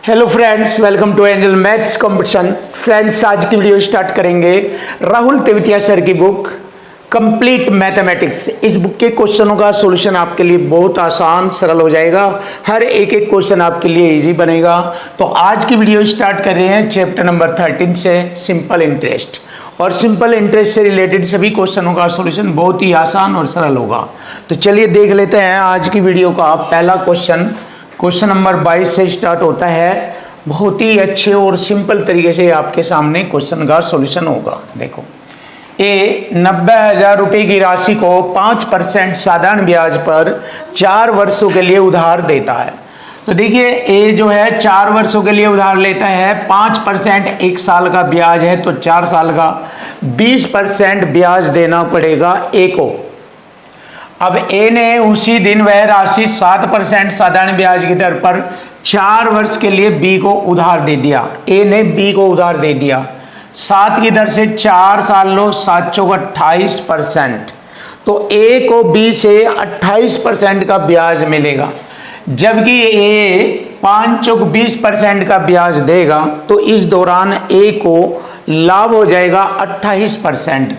Hello friends, welcome to Angel Maths Competition. Friends, आज की video start करेंगे Rahul Tewatia sir की बुक कंप्लीट मैथमेटिक्स। इस बुक के क्वेश्चनों का सॉल्यूशन आपके लिए बहुत आसान सरल हो जाएगा। हर एक एक क्वेश्चन आपके लिए इजी बनेगा। तो आज की वीडियो स्टार्ट कर रहे हैं चैप्टर नंबर 13 से, सिंपल इंटरेस्ट। और सिंपल इंटरेस्ट से रिलेटेड सभी क्वेश्चनों का सॉल्यूशन बहुत ही आसान और सरल होगा। तो चलिए देख लेते हैं आज की वीडियो का पहला क्वेश्चन नंबर 22 से स्टार्ट होता है। बहुत ही अच्छे और सिंपल तरीके से आपके सामने क्वेश्चन का सॉल्यूशन होगा। देखो, ए 90,000 रुपये की राशि को 5% साधारण ब्याज पर 4 वर्षों के लिए उधार देता है। तो देखिए, ए जो है 4 वर्षों के लिए उधार लेता है। 5% 1 साल का ब्याज है, तो 4 साल का 20% ब्याज देना पड़ेगा ए को। अब ए ने उसी दिन वह राशि 7% साधारण ब्याज की दर पर 4 वर्ष के लिए बी को उधार दे दिया। ए ने बी को उधार दे दिया 7 की दर से 4 साल लो, 7 चौक 28%। तो ए को बी से 28% का ब्याज मिलेगा, जबकि ए 5 चौक 20% का ब्याज देगा। तो इस दौरान ए को लाभ हो जाएगा 28%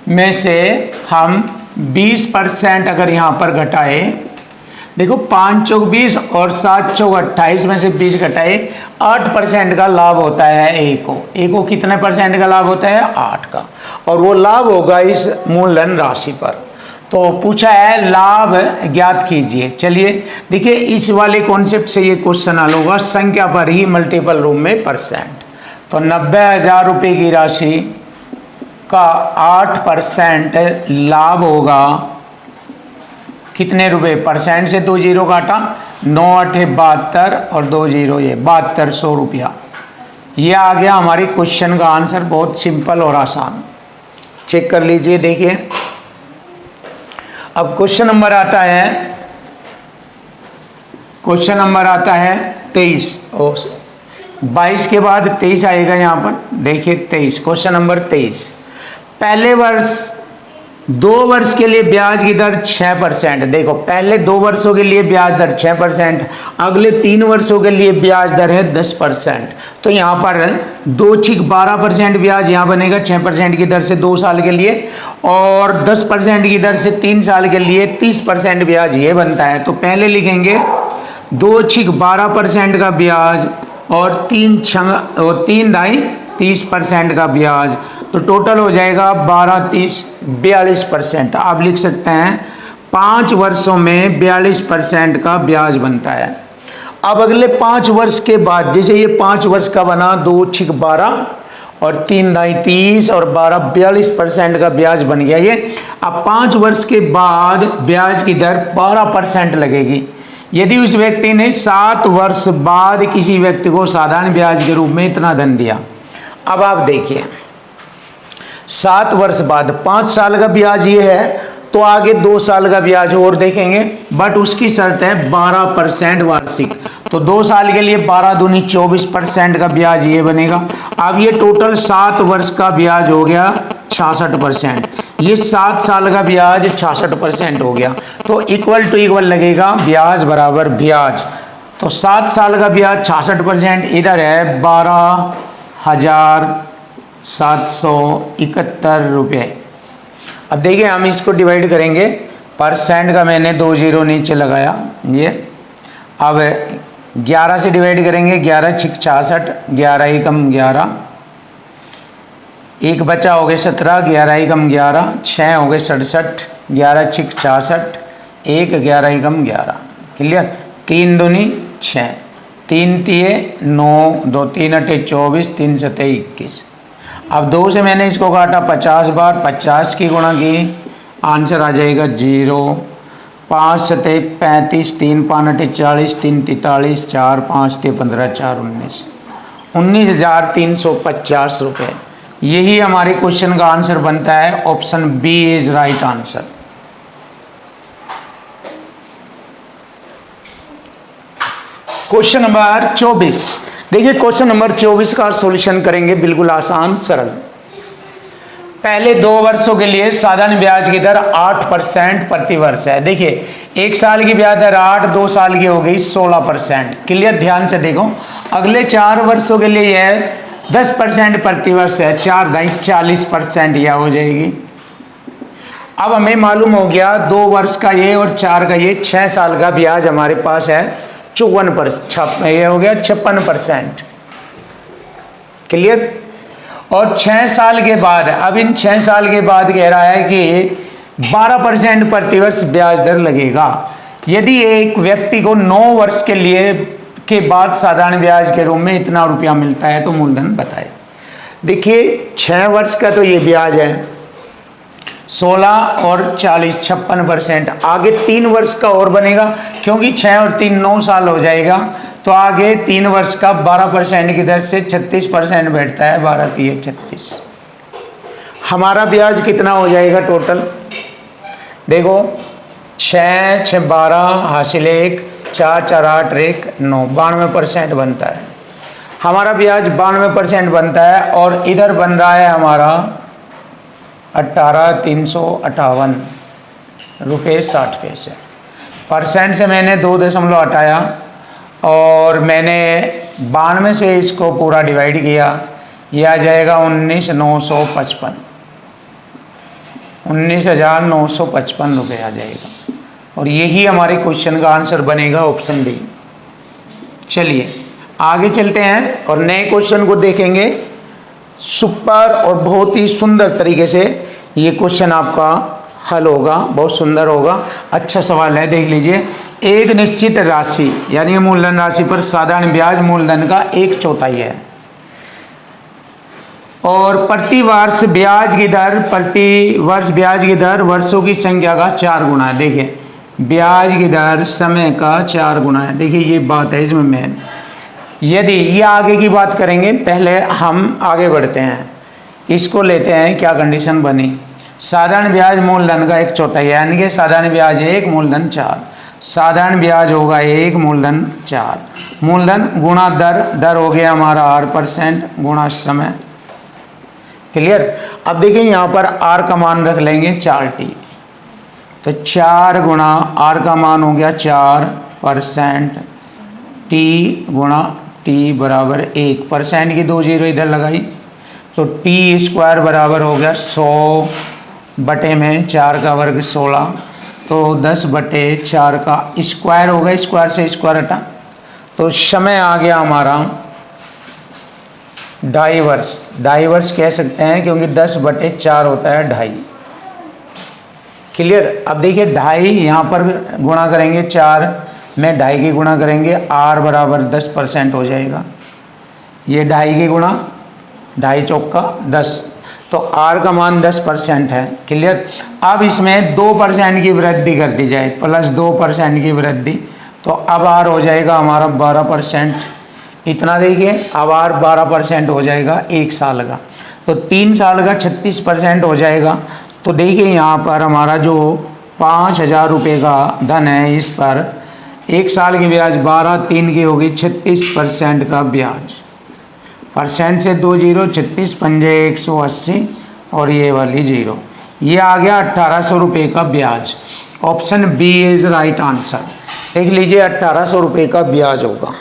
में से हम 20% अगर यहाँ पर घटाए, देखो 5 चौक 20 और 7 चौक 28 में से 20 घटाए, 8% का लाभ होता है ए को। ए को कितने परसेंट का लाभ होता है? 8 का। और वो लाभ होगा इस मूलधन राशि पर। तो पूछा है लाभ ज्ञात कीजिए। चलिए देखिए, इस वाले कॉन्सेप्ट से ये क्वेश्चन हल होगा। संख्या पर ही मल्टीपल रूप में परसेंट। तो 90,000 रुपये की राशि का 8% लाभ होगा। कितने रुपए? परसेंट से 2 जीरो काटा, 9 8 72 और 2 जीरो ये 7200 रुपया। ये आ गया हमारी क्वेश्चन का आंसर। बहुत सिंपल और आसान। चेक कर लीजिए। देखिए, अब क्वेश्चन नंबर आता है 23। 22 के बाद 23 आएगा यहाँ पर। देखिए 23, क्वेश्चन नंबर 23। पहले वर्ष 2 वर्ष के लिए ब्याज की दर 6%। देखो, पहले 2 वर्षों के लिए ब्याज दर 6%, अगले 3 वर्षों के लिए ब्याज दर है 10%। तो यहाँ पर 2 छिक 12% ब्याज यहाँ बनेगा 6% की दर से 2 साल के लिए, और 10% की दर से 3 साल के लिए 30% ब्याज ये बनता है। तो पहले लिखेंगे 2 छिक 12% का ब्याज और 3 दाई 30% का ब्याज। तो टोटल हो जाएगा 12 30 42%। आप लिख सकते हैं 5 वर्षों में 42% का ब्याज बनता है। अब अगले 5 वर्ष के बाद, जैसे ये 5 वर्ष का बना, 2 छिक 12 और 3 दाई 30 और 12 42% का ब्याज बन गया ये। अब 5 वर्ष के बाद ब्याज की दर 12% लगेगी यदि उस व्यक्ति ने 7 वर्ष बाद किसी व्यक्ति को साधारण ब्याज के रूप में इतना धन दिया। अब आप देखिए, 7 वर्ष बाद 5 साल का ब्याज ये है, तो आगे 2 साल का ब्याज और देखेंगे, बट उसकी शर्त है 12% वार्षिक। तो 2 साल के लिए 12 दूनी 24% का ब्याज ये बनेगा। अब ये टोटल 7 वर्ष का ब्याज हो गया 66%। ये 7 साल का ब्याज 66% हो गया। तो इक्वल टू इक्वल लगेगा, ब्याज बराबर ब्याज। तो 7 साल का ब्याज 66%, इधर है 12,771 रुपये। अब देखिए, हम इसको डिवाइड करेंगे। परसेंट का मैंने 2 जीरो नीचे लगाया ये। अब 11 से डिवाइड करेंगे, 11 छिक 66, 11 एकम 11, 1 बचा हो गए 17, 11 एकम 11, 6 हो गए 67, 11 छिक 66, 1 11 एकम 11। क्लियर? 3 दूनी 6, 3 तिये 9, 2 3 अठे 24, 3 सते 21। अब 2 से मैंने इसको काटा 50 बार, 50 की गुणा की, आंसर आ जाएगा 0। 5 सते 35, 3 5 अठे 40, 3 43, 4 5 ते 15, 4 19, 19,350 रुपये। यही हमारे क्वेश्चन का आंसर बनता है। Option B is right answer. Question number 24। देखिए, क्वेश्चन नंबर 24 का सॉल्यूशन करेंगे, बिल्कुल आसान सरल। पहले 2 वर्षों के लिए साधारण ब्याज की दर 8% प्रति वर्ष है। देखिए 1 साल की ब्याज दर 8, 2 साल की हो गई 16%। क्लियर, ध्यान से देखो। अगले 4 वर्षों के लिए यह 10% प्रति वर्ष है, 4 दाई 40% यह हो जाएगी। अब हमें मालूम हो गया 2 वर्ष का ये और 4 का ये, 6 साल का ब्याज हमारे पास है 54%, ये हो गया 56%। क्लियर। और 6 साल के बाद, अब इन 6 साल के बाद कह रहा है कि 12% प्रति वर्ष ब्याज दर लगेगा। यदि एक व्यक्ति को 9 वर्ष के लिए के बाद साधारण ब्याज के रूप में इतना रुपया मिलता है तो मूलधन बताए। देखिए 6 वर्ष का तो ये ब्याज है 16 और 40 56%। आगे 3 वर्ष का और बनेगा, क्योंकि 6 और 3 9 साल हो जाएगा, तो आगे 3 वर्ष का 12% की दर से 36% बैठता है, 12 3 36। हमारा ब्याज कितना हो जाएगा टोटल? देखो 6 6 12 हासिल 1, 4 4 8 1 9, 92% बनता है। हमारा ब्याज 92% बनता है और इधर बन रहा है हमारा 18,358 रुपये 60 पैसे। परसेंट से मैंने 2 दशमलव हटाया और मैंने 92 से इसको पूरा डिवाइड किया, यह आ जाएगा 19,955, 19,955 रुपये आ जाएगा। और यही हमारे क्वेश्चन का आंसर बनेगा, ऑप्शन डी। चलिए आगे चलते हैं और नए क्वेश्चन को देखेंगे। सुपर और बहुत ही सुंदर तरीके से ये क्वेश्चन आपका हल होगा, बहुत सुंदर होगा, अच्छा सवाल है, देख लीजिए। एक निश्चित राशि यानी मूलधन राशि पर साधारण ब्याज मूलधन का 1/4 है और प्रति वर्ष ब्याज की दर, प्रति वर्ष ब्याज की दर वर्षों की संख्या का 4 गुना है। देखिए ब्याज की दर समय का 4 गुना है। देखिए ये बात है इसमें मेन। यदि ये आगे की बात करेंगे, पहले हम आगे बढ़ते हैं, इसको लेते हैं क्या कंडीशन बनी। साधारण ब्याज मूलधन का 1/4 यानी कि साधारण ब्याज 1 मूलधन 4, साधारण ब्याज होगा 1 मूलधन 4, मूलधन गुणा दर, दर हो गया हमारा 8% गुणा समय। क्लियर। अब देखिए यहाँ पर आर का मान रख लेंगे 4t, तो 4 गुणा आर का मान हो गया 4%, टी गुणा टी बराबर 1%, की 2 जीरो इधर लगाई, तो टी स्क्वायर बराबर हो गया 100 बटे में 4 का वर्ग 16, तो 10 बटे 4 का स्क्वायर हो गया, स्क्वायर से स्क्वायर हटा, तो समय आ गया हमारा 2.5 वर्ष। 2.5 वर्ष कह सकते हैं क्योंकि 10 बटे 4 होता है 2.5। क्लियर। अब देखिए 2.5 यहाँ पर गुणा करेंगे 4 में 2.5 की गुणा करेंगे, आर बराबर 10% हो जाएगा। ये 2.5 की गुणा 2.5 चौका 10, तो आर का मान 10% है। क्लियर। अब इसमें 2% की वृद्धि कर दी जाए, प्लस 2% की वृद्धि, तो अब आर हो जाएगा हमारा 12%। इतना देखिए अब आर 12% हो जाएगा 1 साल का, तो 3 साल का 36% हो जाएगा। तो देखिए यहाँ पर हमारा जो 5,000 रुपये का धन है, इस पर 1 साल की ब्याज 12, 3 की होगी 36% का ब्याज। परसेंट से 2 जीरो, 36 पंजे 180 और ये वाली 0, ये आ गया 1,800 रुपये का ब्याज। Option B is right answer. देख लीजिए 1,800 रुपये का ब्याज होगा।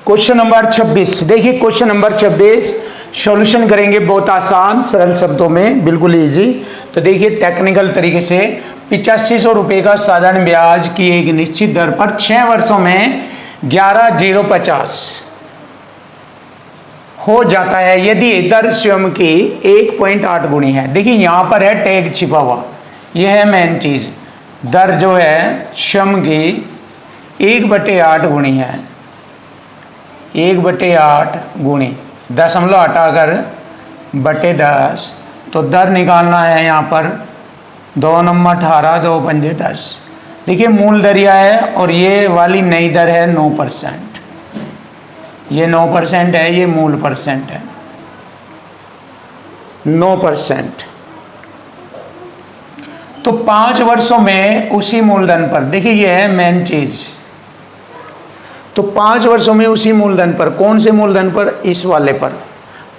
क्वेश्चन नंबर 26, देखिए क्वेश्चन नंबर 26 सॉल्यूशन करेंगे बहुत आसान सरल शब्दों में, बिल्कुल इजी। तो देखिए टेक्निकल तरीके से 8500 रुपये का साधारण ब्याज की एक निश्चित दर पर 6 वर्षों में 11,050 हो जाता है यदि दर स्वयं की 1.8 गुणी है। देखिए यहाँ पर है टैग छिपा हुआ, यह है मेन चीज। दर जो है स्वयं की 1/8 गुणी है, 1/8 गुणी, दशमलव हटाकर बटे 10, तो दर निकालना है यहाँ पर 2 नंबर 18, 2 पंजे 10। देखिए मूल दर यह है और ये वाली नई दर है 9%, ये 9% है, ये मूल परसेंट है 9%। तो 5 वर्षों में उसी मूलधन पर, देखिए ये है मेन चीज, तो 5 वर्षों में उसी मूलधन पर, कौन से मूलधन पर? इस वाले पर।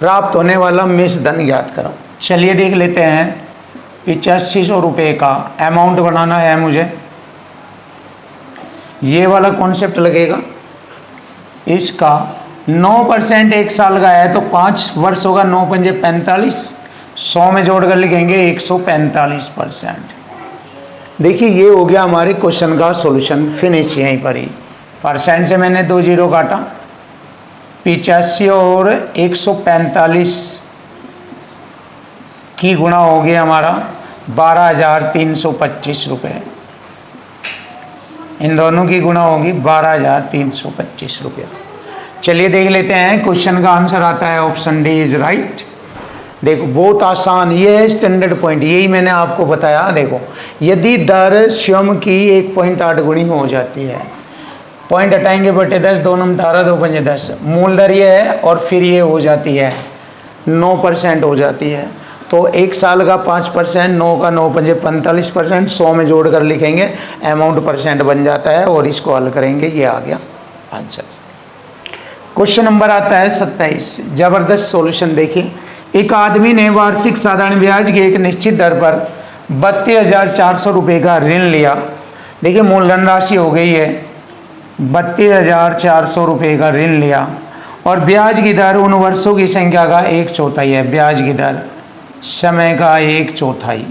प्राप्त होने वाला मिस धन ज्ञात करो। चलिए देख लेते हैं। 8500 रुपये का अमाउंट बनाना है मुझे। ये वाला कॉन्सेप्ट लगेगा। इसका 9% एक साल का है तो 5 वर्ष होगा, 9 पंजे 45, 100 में जोड़कर लिखेंगे 145%। देखिए ये हो गया हमारे क्वेश्चन का सॉल्यूशन। फिनिश यहीं पर ही। परसेंट से मैंने 2 जीरो काटा। 85 और 145 की गुणा हो गया हमारा 12,325 रुपये। इन दोनों की गुणा होगी 12,325 रुपये। चलिए देख लेते हैं। क्वेश्चन का आंसर आता है ऑप्शन डी इज राइट। देखो बहुत आसान, ये है स्टैंडर्ड पॉइंट, यही मैंने आपको बताया। देखो यदि दर स्वयं की 1.8 गुणी हो जाती है, पॉइंट हटाएंगे बटे 10, 2 नम 18, 2 पंजे 10, मूल दर ये है और फिर ये हो जाती है 9% हो जाती है। तो एक साल का 5%, 9 का 9 पंजे 45%, 100 में जोड़ कर लिखेंगे अमाउंट परसेंट बन जाता है और इसको हल करेंगे, ये आ गया आंसर। क्वेश्चन नंबर आता है 27। जबरदस्त सॉल्यूशन देखिए। एक आदमी ने वार्षिक साधारण ब्याज की एक निश्चित दर पर 32,400 रुपये का ऋण लिया। देखिए मूलधन राशि हो गई है 32,400 रुपये का ऋण लिया और ब्याज की दर उन वर्षों की संख्या का 1/4 है। ब्याज की दर समय का 1/4।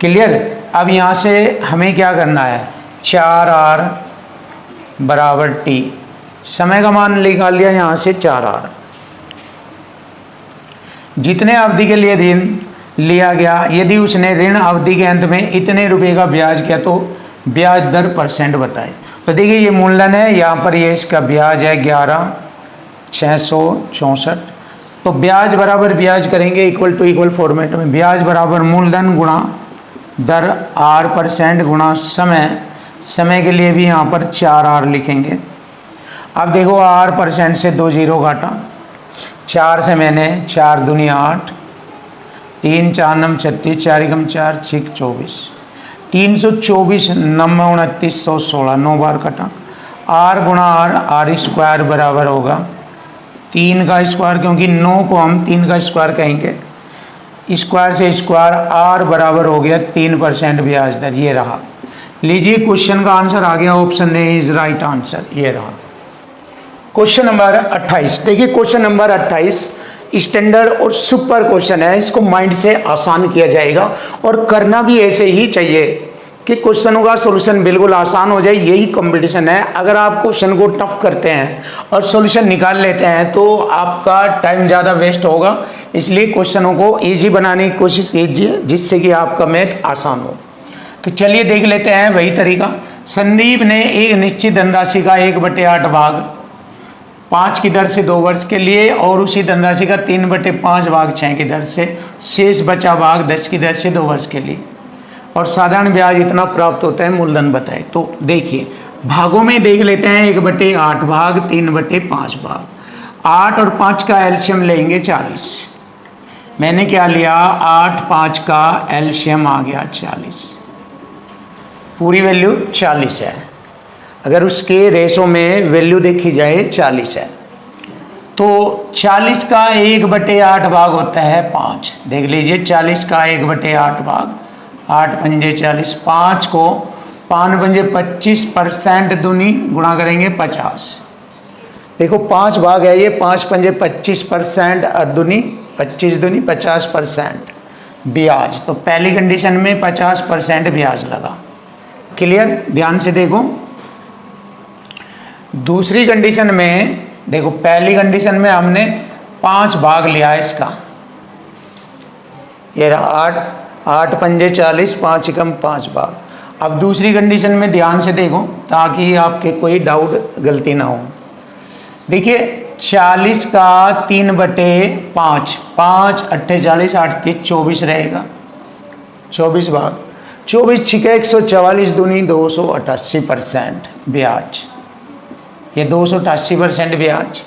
क्लियर। अब यहाँ से हमें क्या करना है, 4R बराबर T, समय का मान निकाल लिया यहाँ से 4R। जितने अवधि के लिए ऋण लिया गया, यदि उसने ऋण अवधि के अंत में इतने रुपए का ब्याज किया तो ब्याज दर परसेंट बताए। तो देखिए ये मूलधन है, यहाँ पर ये इसका ब्याज है 11,664। तो ब्याज बराबर ब्याज करेंगे इक्वल टू इक्वल फॉर्मेट में। ब्याज बराबर मूलधन गुणा दर R% गुणा समय। समय के लिए भी यहाँ पर 4R लिखेंगे। अब देखो R% से 2 जीरो काटा, 4 से मैंने 4 दूनी 8, 3 4 नम 36, 4 एकम 4 6 24, 324 9 29 116, 9 बार कटा। R गुणा R स्क्वायर बराबर होगा 3 का स्क्वायर, क्योंकि 9 को हम 3 का स्क्वायर कहेंगे। स्क्वायर से स्क्वायर, R बराबर हो गया 3% ब्याज दर। ये रहा। लीजिए क्वेश्चन का आंसर आ गया, option A is right answer. ये रहा क्वेश्चन नंबर 28। देखिए क्वेश्चन नंबर 28 स्टैंडर्ड और सुपर क्वेश्चन है। इसको माइंड से आसान किया जाएगा और करना भी ऐसे ही चाहिए कि क्वेश्चनों का सॉल्यूशन बिल्कुल आसान हो जाए। यही कंपटीशन है। अगर आप क्वेश्चन को टफ करते हैं और सॉल्यूशन निकाल लेते हैं तो आपका टाइम ज़्यादा वेस्ट होगा। इसलिए क्वेश्चनों को इजी बनाने की कोशिश कीजिए जिससे कि आपका मैथ आसान हो। तो चलिए देख लेते हैं वही तरीका। संदीप ने एक निश्चित धनराशि का 1/8 भाग 5 की दर से 2 वर्ष के लिए और उसी धनराशि का 3/5 भाग 6 की दर से, शेष बचा भाग 10 की दर से 2 वर्ष के लिए, और साधारण ब्याज इतना प्राप्त होता है, मूलधन बताए। तो देखिए भागों में देख लेते हैं। 1/8 भाग 3/5 भाग, 8 और 5 का एलसीएम लेंगे 40। मैंने क्या लिया, 8 5 का एलसीएम आ गया 40। पूरी वैल्यू 40 है। अगर उसके रेशो में वैल्यू देखी जाए 40 है तो 40 का 1/8 भाग होता है 5। देख लीजिए 40 का 1/8 भाग, 8 पंजे 40, 5 को 5 पंजे 25% दूनी गुणा करेंगे 50। देखो 5 भाग है ये, 5 पंजे 25% दूनी 25 दूनी 50% ब्याज। तो पहली कंडीशन में 50% ब्याज लगा। क्लियर। ध्यान से देखो दूसरी कंडीशन में। देखो पहली कंडीशन में हमने 5 भाग लिया है इसका, ये रहा 8 पंजे 40, 5 एकम 5 भाग। अब दूसरी कंडीशन में ध्यान से देखो ताकि आपके कोई डाउट गलती ना हो। देखिए 40 का 3/5, 5 8 40, 8 3 24 रहेगा, 24 भाग 24 छिके 144 दूनी 288% ब्याज। ये 288% ब्याज।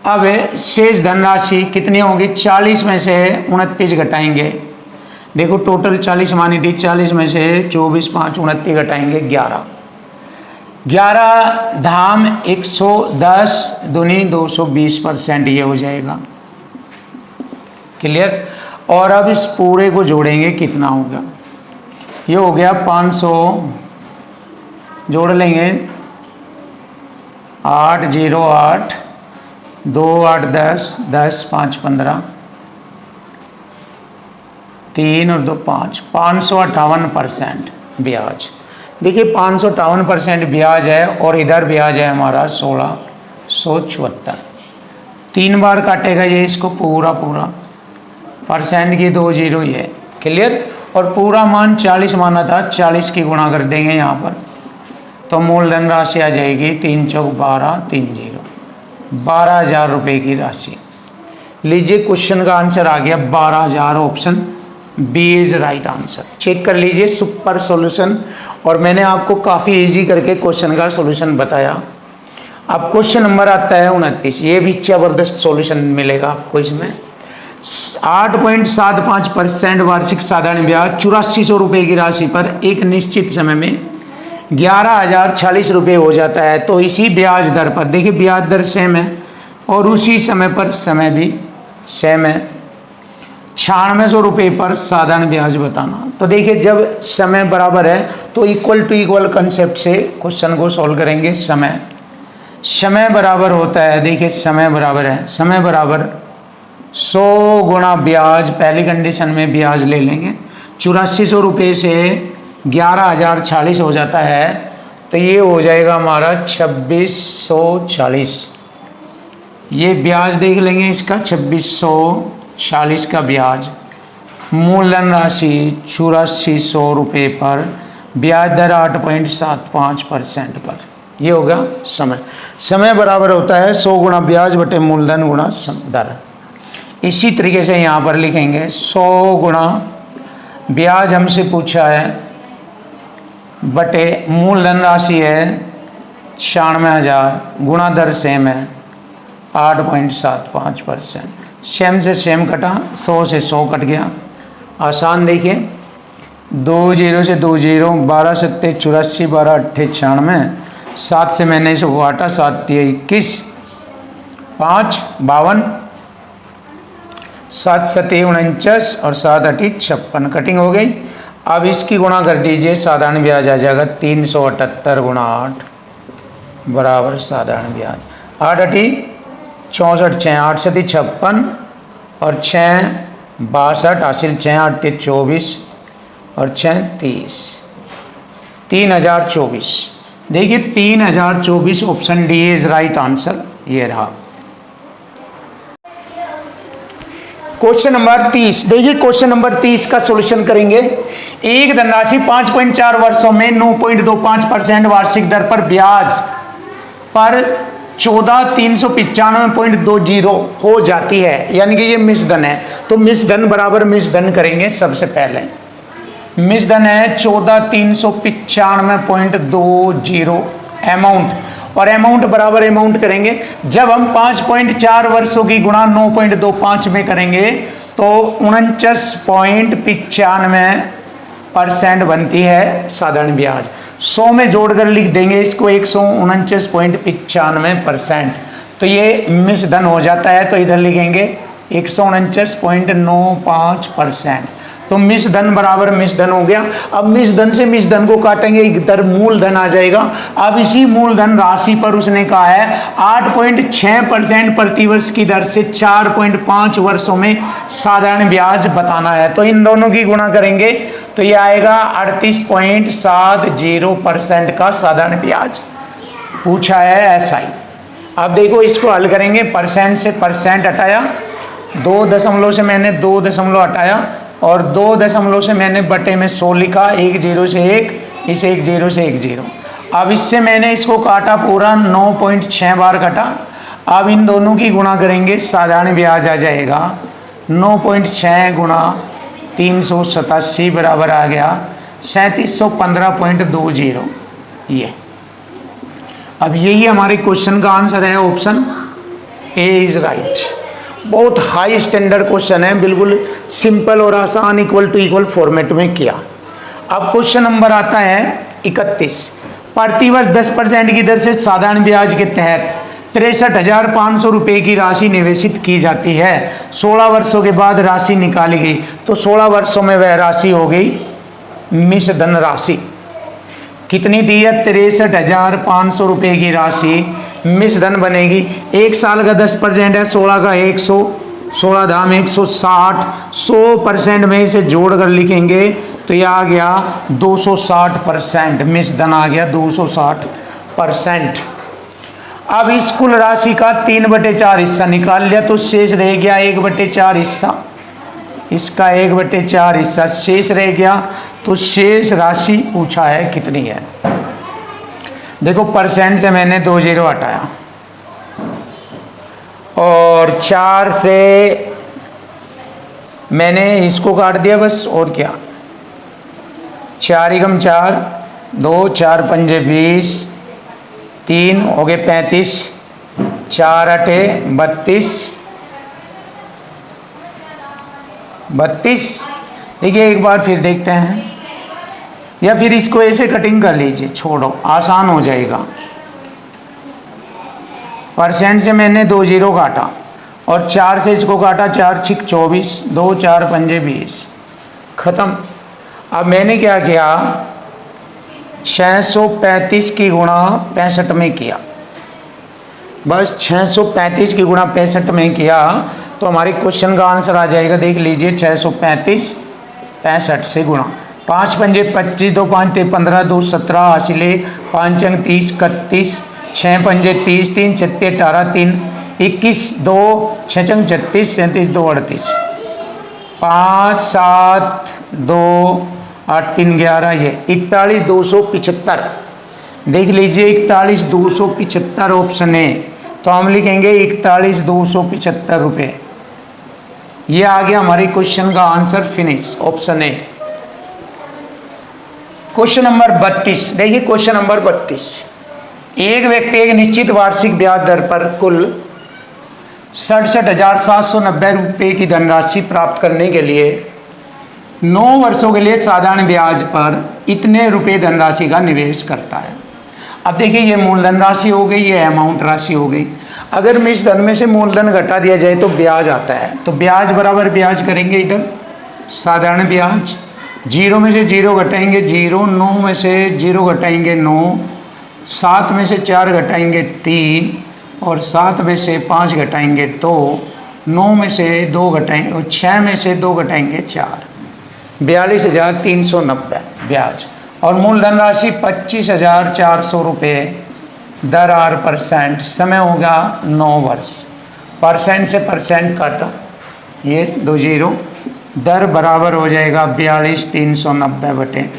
अब शेष धनराशि कितनी होगी, 40 में से 29 घटाएंगे। देखो टोटल 40 मानी थी, 40 में से 24 5 29 घटाएंगे 11। 11 धाम 110 दूनी 220%, ये हो जाएगा। क्लियर। और अब इस पूरे को जोड़ेंगे, कितना होगा, ये हो गया 500, जोड़ लेंगे 8 0 8 2 8 10 10 5 15 3 और 2 5, 558% ब्याज। देखिए 558% ब्याज है और इधर ब्याज है हमारा 1674। 3 बार काटेगा ये इसको पूरा पूरा, परसेंट की 2 जीरो ही है। क्लियर। और पूरा मान 40 माना था, 40 की गुणा कर देंगे यहाँ पर, तो मूलधन राशि आ जाएगी 3 चौक 12 3 जीरो, 12,000 रुपये की राशि। लीजिए क्वेश्चन का आंसर आ गया 12,000, option B is right answer. Check कर लीजिए सुपर सॉल्यूशन, और मैंने आपको काफ़ी इजी करके क्वेश्चन का सॉल्यूशन बताया। अब क्वेश्चन नंबर आता है 29, ये भी जबरदस्त सॉल्यूशन मिलेगा आपको इसमें। 8.75% वार्षिक साधारण ब्याज 8400 रुपये की राशि पर एक निश्चित समय में 11,040 रुपये हो जाता है। तो इसी ब्याज दर पर, देखिए ब्याज दर सेम है और उसी समय पर समय भी सेम है, 9600 रुपये पर साधारण ब्याज बताना। तो देखिए जब समय बराबर है तो इक्वल टू इक्वल कंसेप्ट से क्वेश्चन को सॉल्व करेंगे। समय बराबर होता है, देखिए समय बराबर है, समय बराबर 100 गुणा ब्याज, पहली कंडीशन में ब्याज ले लेंगे, 8400 रुपये से 11,040 हो जाता है, तो ये हो जाएगा हमारा 2640। ये ब्याज देख लेंगे इसका, 2640 का ब्याज। मूलधन राशि 8400 रुपये पर, ब्याज दर 8.75% पर, ये होगा समय बराबर होता है 100 गुणा ब्याज बटे मूलधन गुणा दर। इसी तरीके से यहाँ पर लिखेंगे 100 गुणा ब्याज हमसे पूछा है बटे मूलधन राशि है 96,000, गुणा दर सेम है 8.75%। सेम से सेम कटा, 100 से 100 कट गया, आसान। देखिए 2 जीरो से 2 जीरो, 12 सत्ते 84, 12 अट्ठे 96, 7 से मैंने इसे काटा, 7 21, 5 52, 7 सत्ते 49 और 7 अठी 56, कटिंग हो गई। अब इसकी गुणा कर दीजिए, साधारण ब्याज आ जाएगा 378 गुणा 8 बराबर साधारण ब्याज। 8 अठी 64, 6 8 सती 56 और 6 62, हासिल 6 8 24 और 6 30, 3024। देखिए 3024, option D is right answer, ये रहा। क्वेश्चन नंबर 30, देखिए क्वेश्चन नंबर 30 का सॉल्यूशन करेंगे। एक धनराशि 5.4 वर्षों में 9.25% वार्षिक दर पर ब्याज पर 14,395.20 हो जाती है, यानी कि ये मिश्रधन है। तो मिश्रधन बराबर मिश्रधन करेंगे। सबसे पहले मिश्रधन है 14,395.20 अमाउंट, और अमाउंट बराबर अमाउंट करेंगे। जब हम 5.4 वर्षों की गुणा 9.25 में करेंगे तो 49.95% बनती है साधारण ब्याज। 100 में जोड़कर लिख देंगे इसको, 149.95%, तो ये मिश्रधन हो जाता है। तो इधर लिखेंगे 149.95%, तो मिश्रधन बराबर मिश्रधन हो गया। अब मिश्रधन से मिश्रधन को काटेंगे, इधर मूलधन आ जाएगा। अब इसी मूलधन राशि पर उसने कहा है 8.6% प्रतिवर्ष की दर से 4.5 वर्षों में साधारण ब्याज बताना है। तो इन दोनों की गुणा करेंगे तो ये आएगा 38.70% का साधारण ब्याज पूछा है SI। अब देखो इसको हल करेंगे, परसेंट से परसेंट हटाया, 2 दशमलव से मैंने 2 दशमलव हटाया और 2 दशमलव से मैंने बटे में 100 लिखा, 1 0 से 1, इस 1 0 से 1 0। अब इससे मैंने इसको काटा पूरा, 9.6 बार काटा। अब इन दोनों की गुणा करेंगे, साधारण ब्याज आ जाएगा 9.6 गुणा 387 बराबर आ गया 3715.20। ये अब यही हमारे क्वेश्चन का आंसर है, ऑप्शन ए इज राइट। बहुत हाई स्टैंडर्ड क्वेश्चन है, बिल्कुल सिंपल और आसान इक्वल टू इक्वल फॉर्मेट में किया। अब क्वेश्चन नंबर आता है 31। प्रतिवर्ष 10% की दर से साधारण ब्याज के तहत 63,500 रुपये की राशि निवेशित की जाती है। 16 वर्षों के बाद राशि निकाली गई तो 16 वर्षों में वह राशि हो गई मिश्र धन राशि। कितनी दी है? 63,500 रुपये की राशि मिश्र धन बनेगी। एक साल का 10% है, 16 का 100, 16 धाम 160, 100% में इसे जोड़ कर लिखेंगे तो यह आ गया 260%, मिश्र धन आ गया 260%। अब इस कुल राशि का 3/4 हिस्सा निकाल लिया तो शेष रह गया 1/4 हिस्सा। इसका 1/4 हिस्सा शेष रह गया तो शेष राशि पूछा है कितनी है। देखो परसेंट से मैंने 2 जीरो हटाया और 4 से मैंने इसको काट दिया बस, और क्या। 4 एकम 4, 2 4 पंजे 20, 3 हो गए 35, 4 अठे 32। देखिए एक बार फिर देखते हैं, या फिर इसको ऐसे कटिंग कर लीजिए, छोड़ो आसान हो जाएगा। परसेंट से मैंने 2 जीरो काटा और 4 से इसको काटा, 4 6 24, 2 4 पंजे 20, खत्म। अब मैंने क्या किया, 635 की गुणा 65 में किया, बस 635 की गुणा 65 में किया तो हमारे क्वेश्चन का आंसर आ जाएगा। देख लीजिए 635 65 से गुणा, 5 पंजे 25, 2 5 ते 15, 2 17 हासिले, 5 अंक 30 31, 6 पंजे 30, 3 छत्ते 18, 3 21, 2 6 अंक 36, 37 2 38, 5 7 2 8 3 11, ये 41,275। देख लीजिए 41,275 ऑप्शन है, तो हम लिखेंगे 41,275 रुपये। ये आ गया हमारे क्वेश्चन का answer, finish, option A. Question number 32, देखिए क्वेश्चन नंबर 32। एक व्यक्ति एक निश्चित वार्षिक ब्याज दर पर कुल 67,790 रुपये की धनराशि प्राप्त करने के लिए 9 वर्षों के लिए साधारण ब्याज पर इतने रुपए धनराशि का निवेश करता है। अब देखिए ये मूलधन राशि हो गई, ये अमाउंट राशि हो गई। अगर मिश्र धन में से मूलधन घटा दिया जाए तो ब्याज आता है, तो ब्याज बराबर ब्याज करेंगे इधर, साधारण ब्याज। 0 में से 0 घटाएंगे 0, 9 में से 0 घटाएंगे 9, 7 में से 4 घटाएंगे 3 और 7 में से 5 घटाएंगे 2, 9 में से 2 घटाएंगे और 6 में से 2 घटाएंगे 4, 42,390 ब्याज। और मूलधन राशि 25,400 रुपये दर %, समय होगा 9 वर्ष। परसेंट से परसेंट काटा, ये 2 जीरो, दर बराबर हो जाएगा 42,390 बटे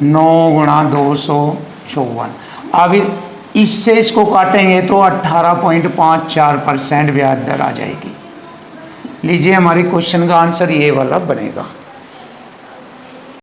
9 गुणा 254। अब इससे इसको काटेंगे तो 18.54% ब्याज दर आ जाएगी। लीजिए हमारे क्वेश्चन का आंसर ये वाला बनेगा।